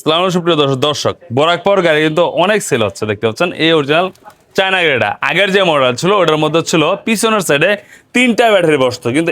সালাম সুপ্রিয় দর্শক বরাক পাওয়ার গাড়ি কিন্তু অনেক সেল হচ্ছে দেখতে পাচ্ছেন। এই অরিজিনাল চায়না গাড়িটা আগের যে মডেল ছিল ওটার মধ্যে ছিল পিছনের সাইডে 3টা ব্যাটারি বসতো, কিন্তু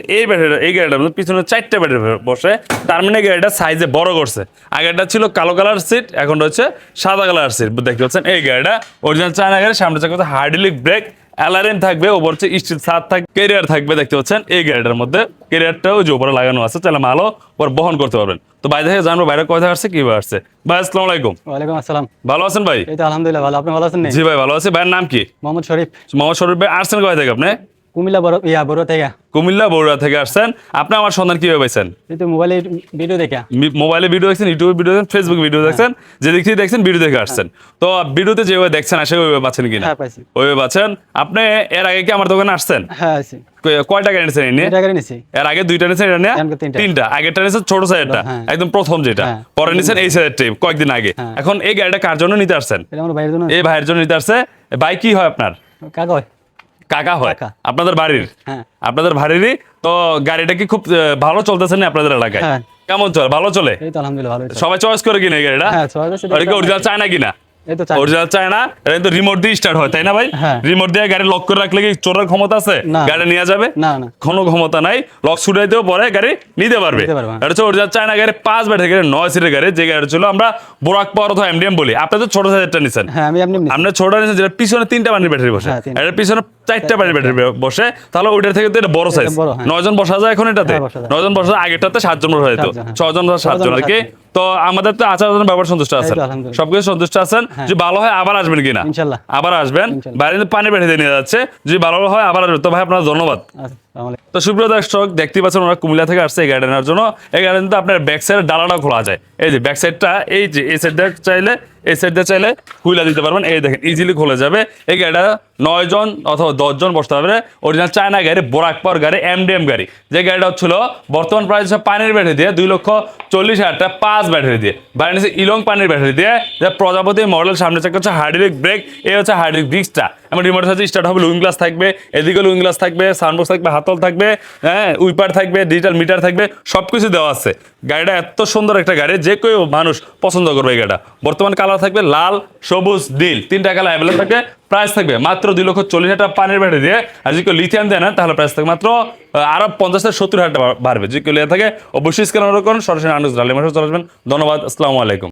এই গাড়িটার মধ্যে পিছনে 4টা ব্যাটারি বসে। তার মানে গাড়িটা সাইজে বড় করছে। আগেরটা ছিল কালো কালার সিট, এখন হচ্ছে সাদা কালার সিট দেখতে পাচ্ছেন। এই গাড়িটা অরিজিনাল চায়না গাড়ি, সামনে চাকা হাইড্রোলিক ব্রেক, অ্যালারিন থাকবে, ওপর হচ্ছে স্টিল ছাদ থাকবে, ক্যারিয়ার থাকবে দেখতে পাচ্ছেন। এই গাড়িটার মধ্যে ক্যারিয়ারটাও যে উপরে লাগানো আছে, তাহলে মালও ওর বহন করতে পারবেন। তো বাইরে থেকে জানবো বাইরে কোথায় আসছে, কিভাবে আসছে। ভাই আসসালামু আলাইকুম। ওয়ালাইকুম আসসালাম। ভালো আছেন ভাই? এই তো আলহামদুলিল্লাহ ভালো, আপনি ভালো আছেন? জি ভাই ভালো আছে। ভাইয়ের নাম কি? মোহাম্মদ শরীফ। মোহাম্মদ শরীফ ভাই, আসছেন কোথায় থেকে আপনি? কুমিল্লা বড় থেকে। কুমিল্লা বগুড়া থেকে আসছেন। আপনি আমার সন্ধান কিভাবে পাইছেন? এই তো মোবাইলে ভিডিও দেখে। মোবাইলে ভিডিও দেখছেন, ইউটিউবে ভিডিও দেখছেন, ফেসবুক ভিডিও দেখছেন, যে দিক থেকে দেখছেন ভিডিও দেখে আসছেন। তো ভিডিওতে যেভাবে দেখছেন আসে ওইভাবে পাচ্ছেন কিনা? হ্যাঁ পাইছি। ওইভাবে পাচ্ছেন। আপনি এর আগে কি আমার দোকানে আসছেন? হ্যাঁ আছি। কয় টাকা নিয়েছেন এই নিয়ে? এটা গাড়ি নিছি। এর আগে 2টা নিয়েছেন, এটা নিয়ে এমকে 3টা। 3টা। আগেরটা নিয়েছেন ছোট সাইজটা, হ্যাঁ। একদম প্রথম যেটা। হ্যাঁ। পরে নিয়েছেন এই সাইজটা কয়েকদিন আগে। হ্যাঁ। এখন এই গাড়িটা কার জন্য নিতে আসছেন? এটা আমার ভাইয়ের জন্য। এই ভাইয়ের জন্য নিতে আসছে। ভাই কি হয় আপনার? কাকা হয়। কাকা হয় কাকা। আপনাদের বাড়ির? হ্যাঁ। আপনাদের বাড়িরই। তো গাড়িটা কি খুব ভালো চলতেছে না আপনাদের এলাকায়? হ্যাঁ। কেমন চলে? ভালো চলে? এই তো আলহামদুলিল্লাহ ভালো। সবাই চয়েস করে কিনে এই গাড়িটা? হ্যাঁ চয়েস আছে। আর কি অরিজিনাল চায় না কিনা? এই তো চাই। অরিজিনাল চায় না, এটা কিন্তু রিমোট দিয়ে স্টার্ট হয়, তাই না ভাই? হ্যাঁ। রিমোট দিয়ে গাড়ি লক করে রাখলে কি চোরের ক্ষমতা আছে? না। গাড়ি নিয়ে যাবে? না না। কোনো ক্ষমতা নাই। লক ছুটাইতেও পরে গাড়ি নিতে পারবে। নিতে পারবে, হ্যাঁ। এটা হচ্ছে অরিজিনাল চায়না গাড়ি, 5 ব্যাটারি গাড়ি, 9 সিটের গাড়ি। যে গাড়ি ছিল আমরা বোরাক পাওয়ার অথবা এমডিএম বলি। আপনি তো ছোট সাইজেরটা নিছেন। হ্যাঁ আমি আপনি আপনি ছোটটা নিছেন, যেটা পিছনে 3টা পানির ব্যাটারি বসে, হ্যাঁ, 3টা। এর পিছনে 4টা পানির ব্যাটারি বসে। তাহলে ওইটার থেকে তো এটা বড় সাইজ। বড়, হ্যাঁ। 9 জন বসা যায় এখন এটাতে। হ্যাঁ, বসা যায়। 9 জন বসা যায়, আগেরটাতে 7 জন বসা যেত। 7 জন, হ্যাঁ। 6 জন 7 জন আর কি। তো আমাদের তো আচার ব্যবহার সন্তুষ্ট আছেন, এই তো আলহামদুলিল্লাহ। সবকিছু সন্তুষ্ট আছেন। হ্যাঁ। যদি ভালো হয় আবার আসবেন কিনা? ইনশাআল্লাহ। আবার আসবেন। ইনশাআল্লাহ। বাইরে কিন্তু পানি বেড়ে নিয়ে যাচ্ছে, যদি ভালো হয় আবার আসবেন। তো ভাই আপনার ধন্যবাদ। আচ্ছা আসসালামু আলাইকুম। তো সুপ্রিয় দর্শক দেখতে পাচ্ছেন ওরা কুমিল্লা থেকে আসছে এই গাড়ি নেওয়ার জন্য। এই গাড়ি কিন্তু আপনার ব্যাক সাইডের ডালাটা খোলা যায়। এই যে ব্যাক সাইডটা, এই যে এই সাইডটা চাইলে, এই সাইডটা চাইলে খুলে দিতে পারবেন। এই দেখেন ইজিলি খুলে যাবে। এই গাড়িটা 9 জন অথবা 10 জন বসতে পারবে। অরিজিনাল চায়না গাড়ি, বোরাক পাওয়ার গাড়ি, এমডিএম গাড়ি। যে গাড়িটা হচ্ছিল বর্তমান প্রাইস পানির ব্যাটারি দিয়ে 2,40,000 টাকা, 5 ব্যাটারি দিয়ে। বাইরে নিচে ইলং পানির ব্যাটারি দিয়ে, যে প্রজাপতি মডেল। সামনে চাকা হচ্ছে হাইড্রোলিক ব্রেক, এই হচ্ছে হাইড্রোলিক ডিস্কটা। এবং রিমোটের সাথে স্টার্ট হবে। লুইং গ্লাস থাকবে, এদিকে লুইং গ্লাস থাকবে, সানবক্স থাকবে, হাতল থাকবে, হ্যাঁ উইপার থাকবে, ডিজিটাল মিটার থাকবে, সবকিছু দেওয়া আছে। গাড়িটা এত সুন্দর একটা গাড়ি, যে কেউ মানুষ পছন্দ করবে এই গাড়িটা। বর্তমান কালার থাকবে লাল, সবুজ, নীল, 3টা কালার অ্যাভেলেবল থাকবে। প্রাইস থাকবে মাত্র 2,40,000 টাকা পানির ব্যাটারি দিয়ে। আর যদি কেউ লিথিয়াম দেয় না, তাহলে প্রাইস থাকবে মাত্র আরো 50,000-70,000 টাকা বাড়বে। যদি কেউ লিথিয়াম থাকে অবশ্যই স্ক্যানার করুন, সরাসরি আনুজ চলে আসবেন। ধন্যবাদ, আসসালামু আলাইকুম।